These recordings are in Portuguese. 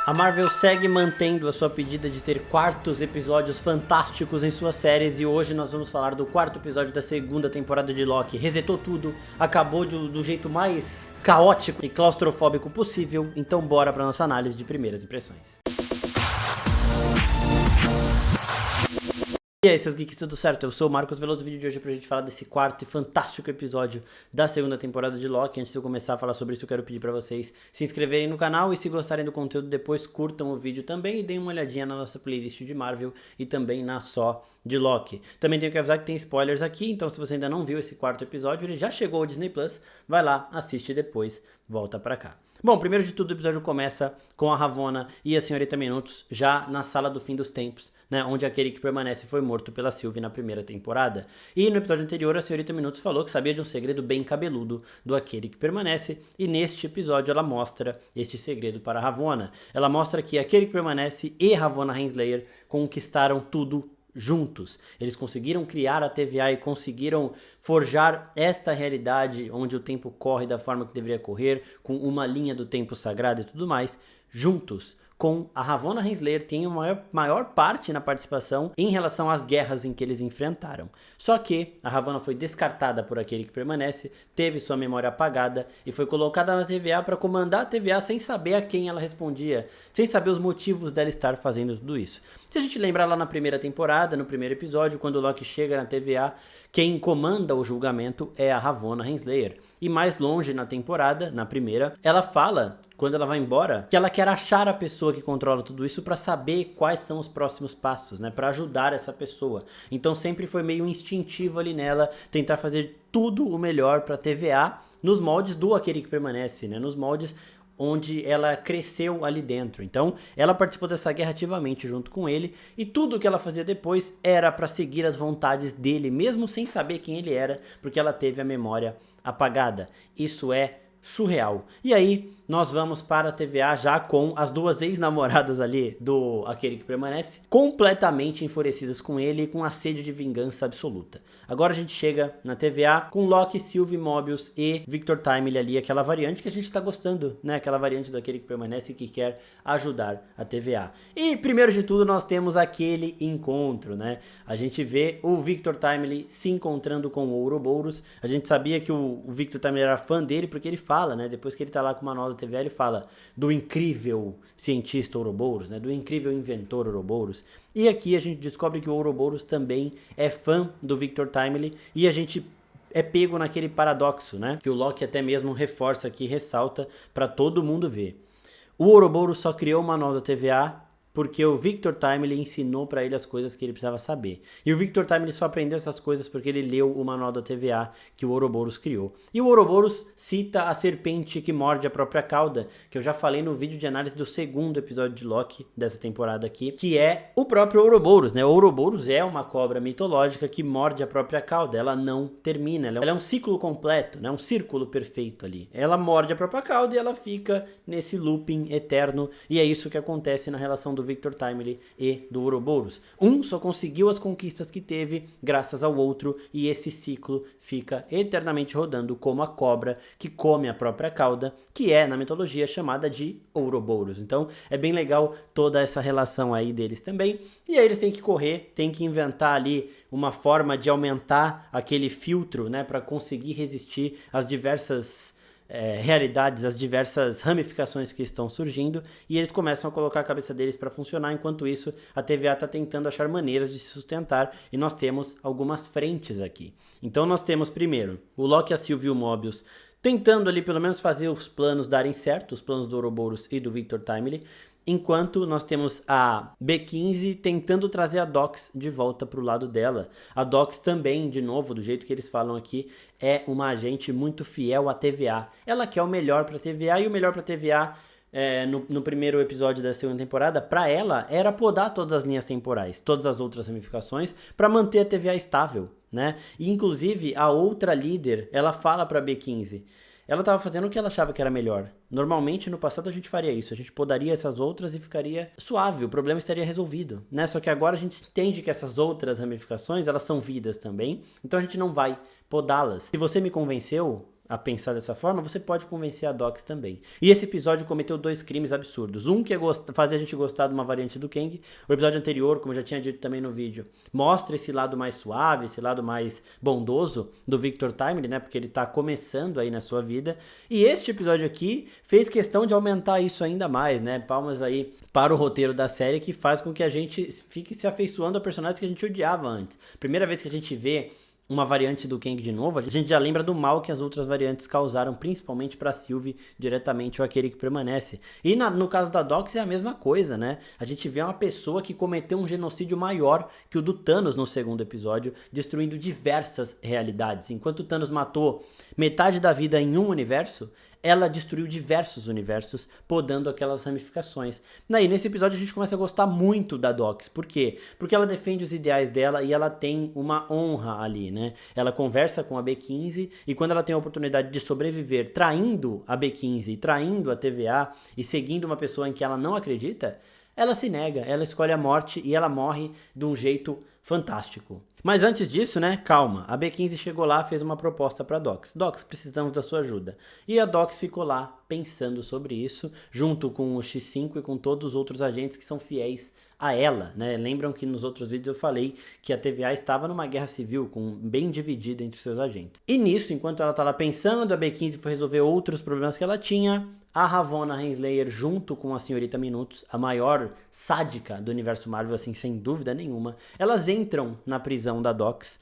A Marvel segue mantendo a sua pedida de ter quartos episódios fantásticos em suas séries e hoje nós vamos falar do quarto episódio da segunda temporada de Loki. Resetou tudo, acabou do jeito mais caótico e claustrofóbico possível, então bora para nossa análise de primeiras impressões. E aí, seus geeks, tudo certo? Eu sou o Marcos Veloso. O vídeo de hoje é pra gente falar desse quarto e fantástico episódio da segunda temporada de Loki. Antes de eu começar a falar sobre isso, eu quero pedir pra vocês se inscreverem no canal e, se gostarem do conteúdo, depois curtam o vídeo também e deem uma olhadinha na nossa playlist de Marvel e também na só de Loki. Também tenho que avisar que tem spoilers aqui, então se você ainda não viu esse quarto episódio, ele já chegou ao Disney Plus, vai lá, assiste e depois volta pra cá. Bom, primeiro de tudo, o episódio começa com a Ravonna e a Senhorita Minutos já na sala do fim dos tempos, né, onde aquele que permanece foi morto pela Sylvie na primeira temporada. E no episódio anterior, a Senhorita Minutos falou que sabia de um segredo bem cabeludo do aquele que permanece, e neste episódio ela mostra este segredo para a Ravonna. Ela mostra que aquele que permanece e Ravonna Renslayer conquistaram tudo juntos. Eles conseguiram criar a TVA e conseguiram forjar esta realidade onde o tempo corre da forma que deveria correr, com uma linha do tempo sagrado e tudo mais, juntos. Com a Ravonna Renslayer tem uma maior parte na participação em relação às guerras em que eles enfrentaram. Só que a Ravonna foi descartada por aquele que permanece, teve sua memória apagada e foi colocada na TVA para comandar a TVA sem saber a quem ela respondia, sem saber os motivos dela estar fazendo tudo isso. Se a gente lembrar lá na primeira temporada, no primeiro episódio, quando o Loki chega na TVA, quem comanda o julgamento é a Ravonna Renslayer. E mais longe na temporada, na primeira, ela fala, quando ela vai embora, que ela quer achar a pessoa que controla tudo isso para saber quais são os próximos passos, né, para ajudar essa pessoa. Então sempre foi meio instintivo ali nela tentar fazer tudo o melhor para a TVA nos moldes do aquele que permanece, né, nos moldes onde ela cresceu ali dentro. Então, ela participou dessa guerra ativamente junto com ele, e tudo o que ela fazia depois era para seguir as vontades dele, mesmo sem saber quem ele era, porque ela teve a memória apagada. Isso é surreal. E aí, nós vamos para a TVA já com as duas ex-namoradas ali do aquele que permanece, completamente enfurecidas com ele e com a sede de vingança absoluta. Agora a gente chega na TVA com Loki, Sylvie, Mobius e Victor Timely ali, aquela variante que a gente tá gostando, né? Aquela variante daquele que permanece e que quer ajudar a TVA. E primeiro de tudo nós temos aquele encontro, né? A gente vê o Victor Timely se encontrando com o Ouroboros. A gente sabia que o Victor Timely era fã dele porque ele fala, né? Depois que ele tá lá com uma nova TVA, ele fala do incrível cientista Ouroboros, né? Do incrível inventor Ouroboros. E aqui a gente descobre que o Ouroboros também é fã do Victor Timely e a gente é pego naquele paradoxo, né? Que o Loki até mesmo reforça aqui, ressalta para todo mundo ver. O Ouroboros só criou uma nova TVA porque o Victor Timely ensinou para ele as coisas que ele precisava saber. E o Victor Timely só aprendeu essas coisas porque ele leu o manual da TVA que o Ouroboros criou. E o Ouroboros cita a serpente que morde a própria cauda, que eu já falei no vídeo de análise do segundo episódio de Loki dessa temporada aqui, que é o próprio Ouroboros, né? O Ouroboros é uma cobra mitológica que morde a própria cauda, ela não termina, ela é um ciclo completo, né? Um círculo perfeito ali. Ela morde a própria cauda e ela fica nesse looping eterno, e é isso que acontece na relação do Victor Timely e do Ouroboros. Um só conseguiu as conquistas que teve graças ao outro, e esse ciclo fica eternamente rodando como a cobra que come a própria cauda, que é na mitologia chamada de Ouroboros. Então é bem legal toda essa relação aí deles também. E aí eles têm que correr, têm que inventar ali uma forma de aumentar aquele filtro, né, para conseguir resistir às diversas realidades, as diversas ramificações que estão surgindo, e eles começam a colocar a cabeça deles para funcionar. Enquanto isso, a TVA está tentando achar maneiras de se sustentar, e nós temos algumas frentes aqui. Então nós temos primeiro o Loki, a Sylvie e o Mobius tentando ali pelo menos fazer os planos darem certo, os planos do Ouroboros e do Victor Timely, enquanto nós temos a B15 tentando trazer a Dox de volta para o lado dela. A Dox também, de novo, do jeito que eles falam aqui, é uma agente muito fiel à TVA. Ela quer o melhor para a TVA, e o melhor para a TVA, no primeiro episódio da segunda temporada, para ela, era podar todas as linhas temporais, todas as outras ramificações, para manter a TVA estável, né? E, inclusive, a outra líder, ela fala para a B15... Ela estava fazendo o que ela achava que era melhor. Normalmente, no passado, a gente faria isso. A gente podaria essas outras e ficaria suave. O problema estaria resolvido, né? Só que agora a gente entende que essas outras ramificações, elas são vidas também. Então, a gente não vai podá-las. Se você me convenceu, a pensar dessa forma, você pode convencer a Dox também. E esse episódio cometeu 2 crimes absurdos. Um que é fazer a gente gostar de uma variante do Kang. O episódio anterior, como eu já tinha dito também no vídeo, mostra esse lado mais suave, esse lado mais bondoso do Victor Timely, né? Porque ele tá começando aí na sua vida. E este episódio aqui fez questão de aumentar isso ainda mais, né? Palmas aí para o roteiro da série, que faz com que a gente fique se afeiçoando a personagens que a gente odiava antes. Primeira vez que a gente vê uma variante do Kang de novo, a gente já lembra do mal que as outras variantes causaram, principalmente pra Sylvie, diretamente, ou aquele que permanece. E no caso da Dox é a mesma coisa, né? A gente vê uma pessoa que cometeu um genocídio maior que o do Thanos no segundo episódio, destruindo diversas realidades. Enquanto o Thanos matou metade da vida em um universo, ela destruiu diversos universos, podando aquelas ramificações. Daí, nesse episódio, a gente começa a gostar muito da Dox. Por quê? Porque ela defende os ideais dela e ela tem uma honra ali, né? Ela conversa com a B15 e quando ela tem a oportunidade de sobreviver traindo a B15, traindo a TVA e seguindo uma pessoa em que ela não acredita, ela se nega, ela escolhe a morte e ela morre de um jeito fantástico. Mas antes disso, né, calma, a B15 chegou lá, fez uma proposta para Dox. Dox, precisamos da sua ajuda. E a Dox ficou lá pensando sobre isso, junto com o X5 e com todos os outros agentes que são fiéis a ela, né? Lembram que nos outros vídeos eu falei que a TVA estava numa guerra civil, bem dividida entre seus agentes. E nisso, enquanto ela tá lá pensando, a B15 foi resolver outros problemas que ela tinha, a Ravonna Renslayer, junto com a Senhorita Minutos, a maior sádica do universo Marvel, assim, sem dúvida nenhuma, elas entram na prisão da Dox.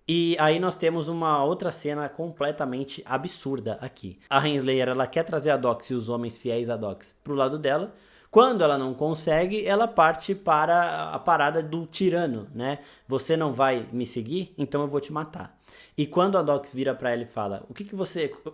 E aí nós temos uma outra cena completamente absurda aqui. A Renslayer, ela quer trazer a Dox e os homens fiéis a Dox pro lado dela. Quando ela não consegue, ela parte para a parada do tirano, né? Você não vai me seguir, então eu vou te matar. E quando a Dox vira pra ela e fala,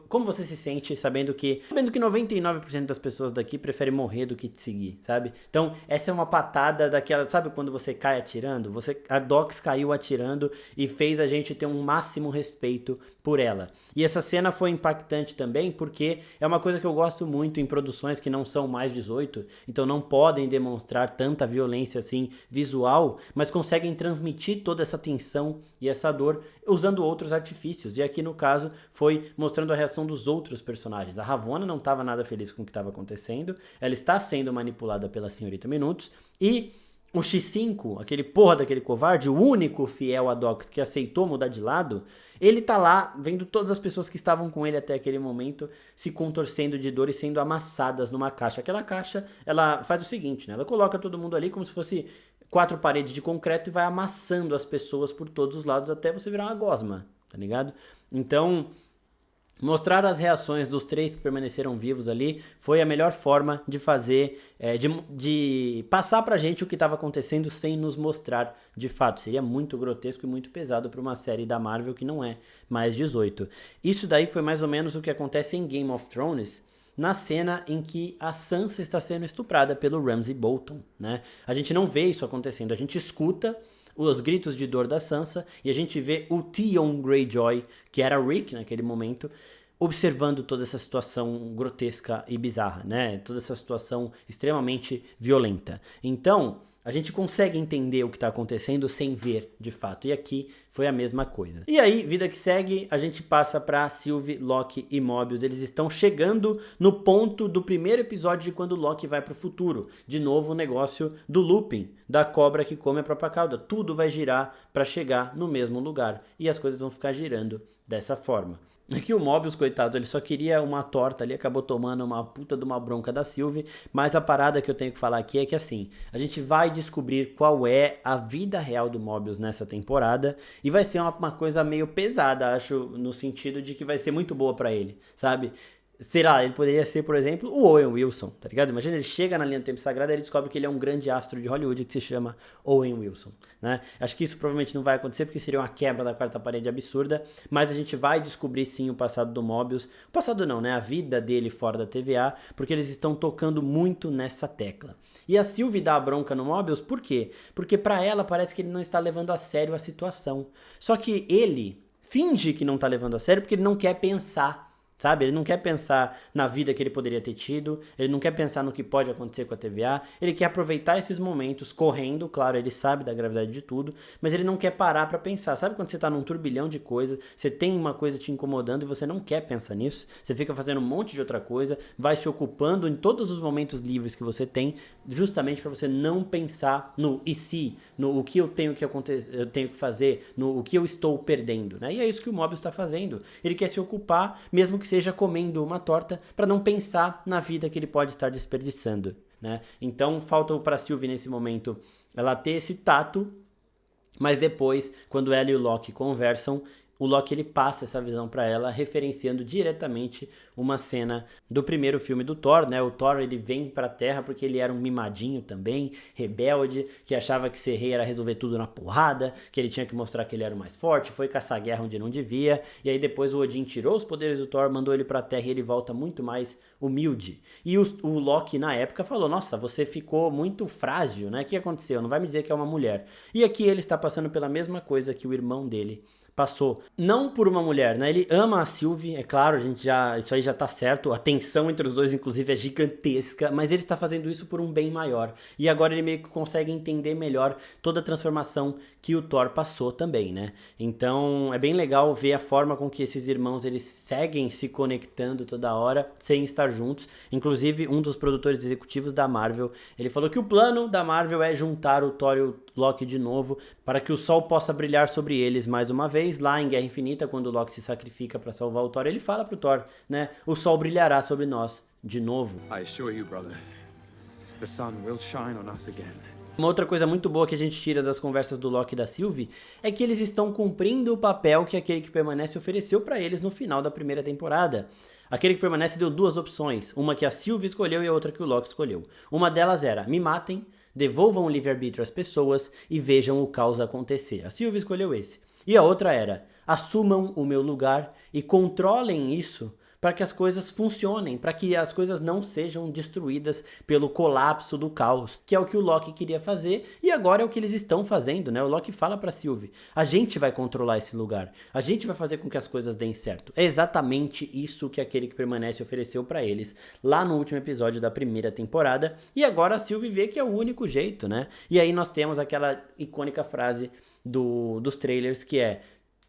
como você se sente sabendo que 99% das pessoas daqui preferem morrer do que te seguir, sabe? Então, essa é uma patada daquela, sabe quando você cai atirando? A Dox caiu atirando e fez a gente ter um máximo respeito por ela. E essa cena foi impactante também porque é uma coisa que eu gosto muito em produções que não são mais 18, então não podem demonstrar tanta violência assim visual, mas conseguem transmitir toda essa tensão e essa dor usando outros artifícios. E aqui no caso foi mostrando a reação dos outros personagens. A Ravonna não estava nada feliz com o que estava acontecendo, ela está sendo manipulada pela Senhorita Minutos e o X5, aquele porra daquele covarde, o único fiel a Dox que aceitou mudar de lado, ele tá lá vendo todas as pessoas que estavam com ele até aquele momento se contorcendo de dor e sendo amassadas numa caixa. Aquela caixa, ela faz o seguinte, né? Ela coloca todo mundo ali como se fosse 4 paredes de concreto e vai amassando as pessoas por todos os lados até você virar uma gosma, tá ligado? Então, mostrar as reações dos 3 que permaneceram vivos ali foi a melhor forma de fazer, de passar pra gente o que estava acontecendo sem nos mostrar de fato. Seria muito grotesco e muito pesado para uma série da Marvel que não é mais 18. Isso daí foi mais ou menos o que acontece em Game of Thrones, na cena em que a Sansa está sendo estuprada pelo Ramsay Bolton, né? A gente não vê isso acontecendo, a gente escuta os gritos de dor da Sansa e a gente vê o Theon Greyjoy, que era Rick naquele momento, observando toda essa situação grotesca e bizarra, né? Toda essa situação extremamente violenta. Então, a gente consegue entender o que está acontecendo sem ver, de fato. E aqui foi a mesma coisa. E aí, vida que segue, a gente passa para Sylvie, Loki e Mobius. Eles estão chegando no ponto do primeiro episódio de quando Loki vai para o futuro. De novo, o negócio do looping, da cobra que come a própria cauda. Tudo vai girar para chegar no mesmo lugar. E as coisas vão ficar girando dessa forma. Aqui o Mobius, coitado, ele só queria uma torta ali, acabou tomando uma puta de uma bronca da Sylvie, mas a parada que eu tenho que falar aqui é que assim, a gente vai descobrir qual é a vida real do Mobius nessa temporada e vai ser uma coisa meio pesada, acho, no sentido de que vai ser muito boa pra ele, sabe? Será, ele poderia ser, por exemplo, o Owen Wilson, tá ligado? Imagina, ele chega na linha do tempo sagrado e ele descobre que ele é um grande astro de Hollywood que se chama Owen Wilson, né? Acho que isso provavelmente não vai acontecer porque seria uma quebra da quarta parede absurda, mas a gente vai descobrir sim o passado do Mobius. O passado não, né? A vida dele fora da TVA, porque eles estão tocando muito nessa tecla. E a Sylvie dá a bronca no Mobius, por quê? Porque pra ela parece que ele não está levando a sério a situação. Só que ele finge que não tá levando a sério porque ele não quer pensar, sabe? Ele não quer pensar na vida que ele poderia ter tido, ele não quer pensar no que pode acontecer com a TVA, ele quer aproveitar esses momentos correndo, claro, ele sabe da gravidade de tudo, mas ele não quer parar pra pensar. Sabe quando você tá num turbilhão de coisas, você tem uma coisa te incomodando e você não quer pensar nisso? Você fica fazendo um monte de outra coisa, vai se ocupando em todos os momentos livres que você tem, justamente pra você não pensar no e se, no o que eu tenho que acontecer, eu tenho que fazer, no o que eu estou perdendo, né? E é isso que o Mobius está fazendo. Ele quer se ocupar, mesmo que seja comendo uma torta, para não pensar na vida que ele pode estar desperdiçando, né? Então falta para Sylvie nesse momento ela ter esse tato, mas depois, quando ela e o Loki conversam, o Loki ele passa essa visão para ela, referenciando diretamente uma cena do primeiro filme do Thor, né? O Thor ele vem pra Terra porque ele era um mimadinho também, rebelde, que achava que ser rei era resolver tudo na porrada, que ele tinha que mostrar que ele era o mais forte, foi caçar guerra onde não devia, e aí depois o Odin tirou os poderes do Thor, mandou ele pra Terra e ele volta muito mais humilde. E o Loki na época falou, nossa, você ficou muito frágil, né? O que aconteceu? Não vai me dizer que é uma mulher. E aqui ele está passando pela mesma coisa que o irmão dele passou, não por uma mulher, né? Ele ama a Sylvie, é claro, isso aí já tá certo, a tensão entre os dois inclusive é gigantesca, mas ele está fazendo isso por um bem maior, e agora ele meio que consegue entender melhor toda a transformação que o Thor passou também, né? Então é bem legal ver a forma com que esses irmãos eles seguem se conectando toda hora, sem estar juntos. Inclusive um dos produtores executivos da Marvel, ele falou que o plano da Marvel é juntar o Thor e o Loki de novo, para que o sol possa brilhar sobre eles mais uma vez. Lá em Guerra Infinita, quando o Loki se sacrifica para salvar o Thor, ele fala pro Thor, né? O sol brilhará sobre nós de novo. I assure you, brother, the sun will shine on us again. Uma outra coisa muito boa que a gente tira das conversas do Loki e da Sylvie é que eles estão cumprindo o papel que Aquele que Permanece ofereceu para eles no final da primeira temporada. Aquele que Permanece deu duas opções, uma que a Sylvie escolheu e a outra que o Loki escolheu. Uma delas era, me matem, devolvam o livre-arbítrio às pessoas e vejam o caos acontecer. A Sylvie escolheu esse. E a outra era, assumam o meu lugar e controlem isso para que as coisas funcionem, para que as coisas não sejam destruídas pelo colapso do caos, que é o que o Loki queria fazer e agora é o que eles estão fazendo, né? O Loki fala para Sylvie, a gente vai controlar esse lugar, a gente vai fazer com que as coisas deem certo. É exatamente isso que Aquele que Permanece ofereceu para eles lá no último episódio da primeira temporada e agora a Sylvie vê que é o único jeito, né? E aí nós temos aquela icônica frase dos trailers que é,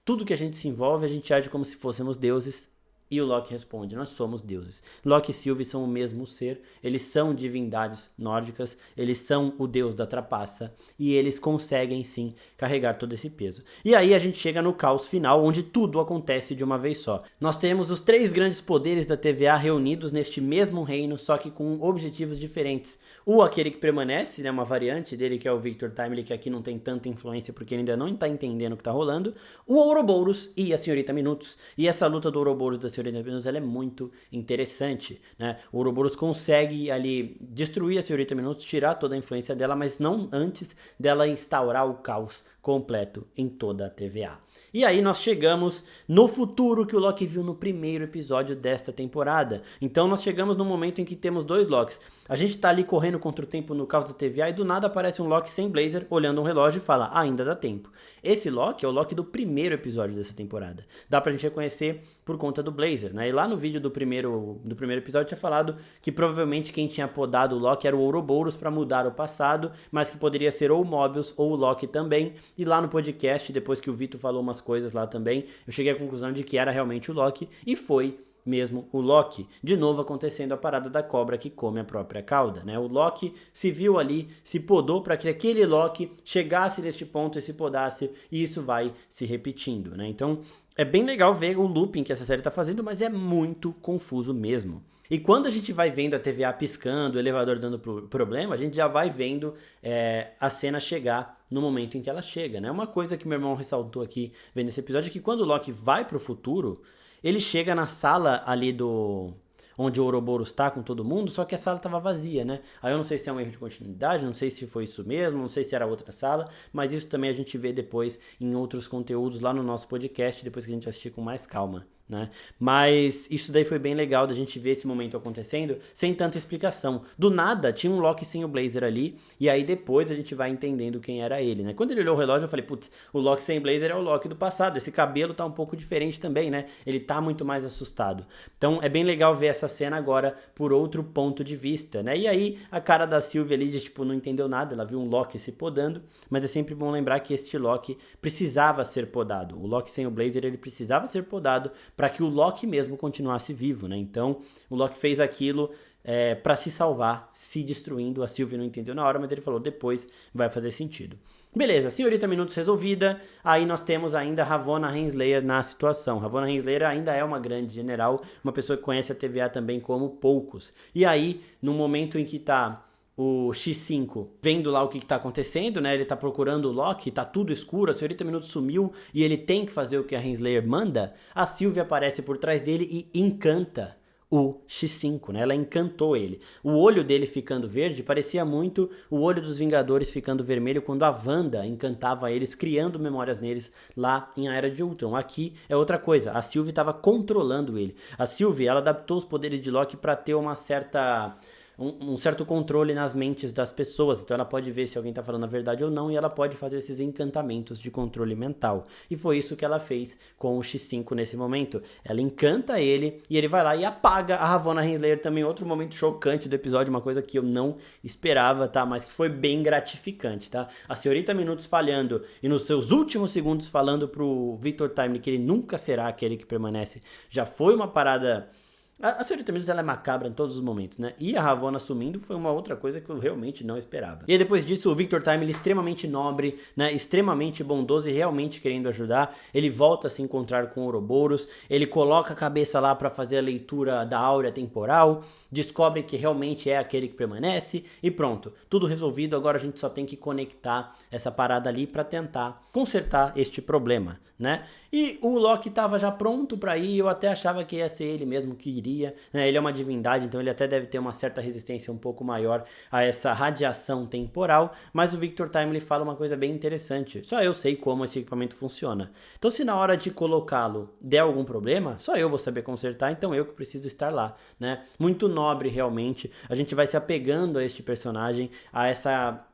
tudo que a gente se envolve, a gente age como se fôssemos deuses. E o Loki responde, nós somos deuses. Loki e Sylvie são o mesmo ser, eles são divindades nórdicas, eles são o deus da trapaça, e eles conseguem sim carregar todo esse peso. E aí a gente chega no caos final, onde tudo acontece de uma vez só. Nós temos os três grandes poderes da TVA reunidos neste mesmo reino, só que com objetivos diferentes. O Aquele que Permanece, né, uma variante dele que é o Victor Timely, que aqui não tem tanta influência porque ele ainda não está entendendo o que está rolando. O Ouroboros e a Senhorita Minutos, e essa luta do Ouroboros da Senhorita Minutos ela é muito interessante, né? O Ouroboros consegue ali destruir a Senhorita Minutos, tirar toda a influência dela, mas não antes dela instaurar o caos completo em toda a TVA. E aí nós chegamos no futuro que o Loki viu no primeiro episódio desta temporada. Então nós chegamos no momento em que temos dois Lokis. A gente tá ali correndo contra o tempo no caos da TVA e do nada aparece um Loki sem blazer, olhando um relógio e fala, ainda dá tempo. Esse Loki é o Loki do primeiro episódio dessa temporada. Dá pra gente reconhecer por conta do blazer, né? E lá no vídeo do primeiro episódio tinha falado que provavelmente quem tinha podado o Loki era o Ouroboros pra mudar o passado, mas que poderia ser ou o Mobius ou o Loki também. E lá no podcast, depois que o Vitor falou umas coisas lá também, eu cheguei à conclusão de que era realmente o Loki e foi mesmo o Loki. De novo acontecendo a parada da cobra que come a própria cauda, né? O Loki se viu ali, se podou para que aquele Loki chegasse neste ponto e se podasse, e isso vai se repetindo, né? Então é bem legal ver o looping que essa série tá fazendo, mas é muito confuso mesmo. E quando a gente vai vendo a TVA piscando, o elevador dando problema, a gente já vai vendo a cena chegar no momento em que ela chega, né? Uma coisa que meu irmão ressaltou aqui vendo esse episódio é que quando o Loki vai pro futuro, ele chega na sala ali onde o Ouroboros tá com todo mundo, só que a sala tava vazia, né? Aí eu não sei se é um erro de continuidade, não sei se foi isso mesmo, não sei se era outra sala, mas isso também a gente vê depois em outros conteúdos lá no nosso podcast, depois que a gente assistir com mais calma. né? Mas isso daí foi bem legal da gente ver esse momento acontecendo sem tanta explicação. Do nada, tinha um Loki sem o blazer ali, e aí depois a gente vai entendendo quem era ele, né? Quando ele olhou o relógio, eu falei, putz, o Loki sem blazer é o Loki do passado, esse cabelo tá um pouco diferente também, né? Ele tá muito mais assustado. Então é bem legal ver essa cena agora por outro ponto de vista, né? E aí a cara da Sylvie ali de tipo, não entendeu nada, ela viu um Loki se podando, mas é sempre bom lembrar que este Loki precisava ser podado. O Loki sem o blazer, ele precisava ser podado para que o Loki mesmo continuasse vivo, né? Então, o Loki fez aquilo para se salvar, se destruindo. A Sylvie não entendeu na hora, mas ele falou depois vai fazer sentido. Beleza, Senhorita Minutos resolvida. Aí nós temos ainda Ravonna Renslayer na situação. Ravonna Renslayer ainda é uma grande general, uma pessoa que conhece a TVA também como poucos. E aí, no momento em que tá o X5 vendo lá o que tá acontecendo, né? Ele tá procurando o Loki, tá tudo escuro, a Senhorita Minuto sumiu e ele tem que fazer o que a Renslayer manda. A Sylvie aparece por trás dele e encanta o X5, né? Ela encantou ele. O olho dele ficando verde parecia muito o olho dos Vingadores ficando vermelho quando a Wanda encantava eles, criando memórias neles lá em A Era de Ultron. Aqui é outra coisa, a Sylvie estava controlando ele. A Sylvie, ela adaptou os poderes de Loki para ter uma certa... Um certo controle nas mentes das pessoas, então ela pode ver se alguém tá falando a verdade ou não, e ela pode fazer esses encantamentos de controle mental, e foi isso que ela fez com o X5 nesse momento. Ela encanta ele, e ele vai lá e apaga a Ravonna Renslayer também, outro momento chocante do episódio, uma coisa que eu não esperava, tá, mas que foi bem gratificante, tá, a Senhorita Minutos falhando, e nos seus últimos segundos falando pro Victor Timely que ele nunca será aquele que permanece, já foi uma parada... A Senhorita Minutos, ela é macabra em todos os momentos, né? E a Ravonna sumindo foi uma outra coisa que eu realmente não esperava. E aí depois disso, o Victor Timely, extremamente nobre, né? Extremamente bondoso e realmente querendo ajudar. Ele volta a se encontrar com o Ouroboros. Ele coloca a cabeça lá para fazer a leitura da áurea temporal. Descobre que realmente é aquele que permanece. E pronto, tudo resolvido. Agora a gente só tem que conectar essa parada ali para tentar consertar este problema, né? E o Loki tava já pronto pra ir, eu até achava que ia ser ele mesmo que iria, né? Ele é uma divindade, então ele até deve ter uma certa resistência um pouco maior a essa radiação temporal, mas o Victor Timely fala uma coisa bem interessante, só eu sei como esse equipamento funciona. Então se na hora de colocá-lo der algum problema, só eu vou saber consertar, então eu que preciso estar lá, né? Muito nobre realmente, a gente vai se apegando a este personagem, a essa...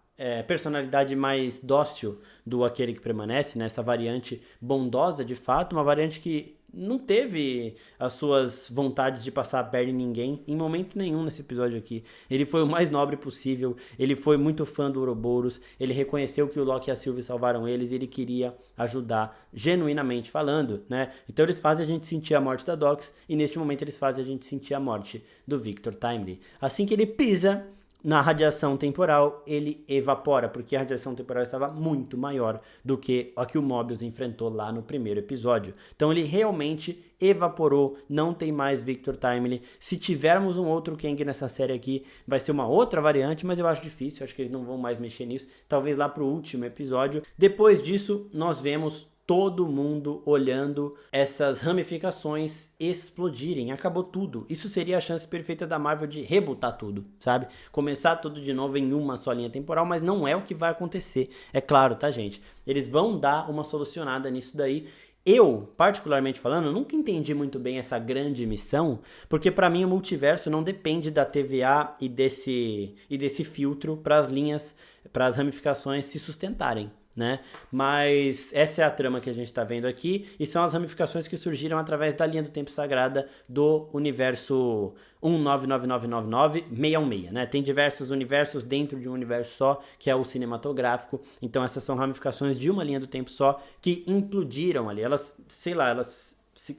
personalidade mais dócil do Aquele que Permanece, né? Essa variante bondosa de fato, uma variante que não teve as suas vontades de passar a perna em ninguém em momento nenhum nesse episódio aqui. Ele foi o mais nobre possível, ele foi muito fã do Ouroboros, ele reconheceu que o Loki e a Sylvie salvaram eles e ele queria ajudar, genuinamente falando, né? Então eles fazem a gente sentir a morte da Dox e neste momento eles fazem a gente sentir a morte do Victor Timely. Assim que ele pisa na radiação temporal, ele evapora, porque a radiação temporal estava muito maior do que a que o Mobius enfrentou lá no primeiro episódio. Então ele realmente evaporou, não tem mais Victor Timely. Se tivermos um outro Kang nessa série aqui, vai ser uma outra variante, mas eu acho difícil, acho que eles não vão mais mexer nisso, talvez lá pro último episódio. Depois disso, nós vemos todo mundo olhando essas ramificações explodirem. Acabou tudo. Isso seria a chance perfeita da Marvel de rebutar tudo, sabe? Começar tudo de novo em uma só linha temporal, mas não é o que vai acontecer. É claro, tá, gente? Eles vão dar uma solucionada nisso daí. Eu, particularmente falando, nunca entendi muito bem essa grande missão, porque pra mim o multiverso não depende da TVA e desse filtro para as linhas, para as ramificações se sustentarem, né? Mas essa é a trama que a gente tá vendo aqui e são as ramificações que surgiram através da linha do tempo sagrada do universo 199999-616, né? Tem diversos universos dentro de um universo só, que é o cinematográfico. Então essas são ramificações de uma linha do tempo só que implodiram ali. Elas, sei lá, elas se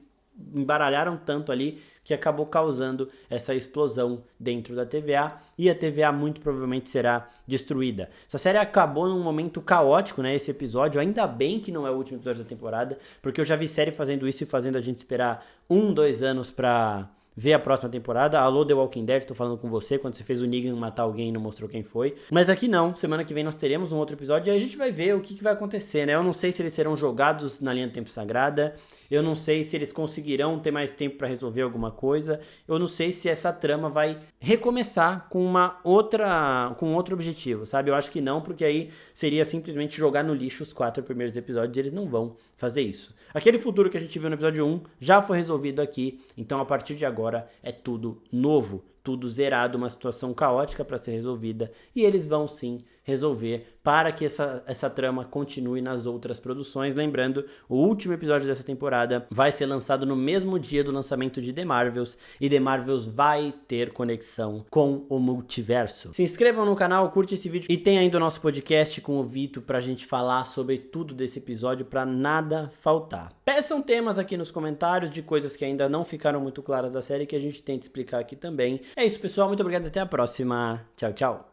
embaralharam tanto ali que acabou causando essa explosão dentro da TVA e a TVA muito provavelmente será destruída. Essa série acabou num momento caótico, né, esse episódio, ainda bem que não é o último episódio da temporada, porque eu já vi série fazendo isso e fazendo a gente esperar 1-2 anos pra ver a próxima temporada. Alô, The Walking Dead, tô falando com você, quando você fez o Negan matar alguém e não mostrou quem foi. Mas aqui não, semana que vem nós teremos um outro episódio e aí a gente vai ver o que vai acontecer, né? Eu não sei se eles serão jogados na linha do tempo sagrada, eu não sei se eles conseguirão ter mais tempo pra resolver alguma coisa, eu não sei se essa trama vai recomeçar com outro objetivo, sabe? Eu acho que não, porque aí seria simplesmente jogar no lixo os 4 primeiros episódios e eles não vão fazer isso. Aquele futuro que a gente viu no episódio 1 já foi resolvido aqui, então a partir de agora é tudo novo, tudo zerado, uma situação caótica para ser resolvida e eles vão sim resolver para que essa trama continue nas outras produções. Lembrando, o último episódio dessa temporada vai ser lançado no mesmo dia do lançamento de The Marvels e The Marvels vai ter conexão com o multiverso. Se inscrevam no canal, curte esse vídeo e tem ainda o nosso podcast com o Vitor pra gente falar sobre tudo desse episódio para nada faltar. Peçam temas aqui nos comentários de coisas que ainda não ficaram muito claras da série que a gente tenta explicar aqui também. É isso, pessoal. Muito obrigado. Até a próxima. Tchau, tchau.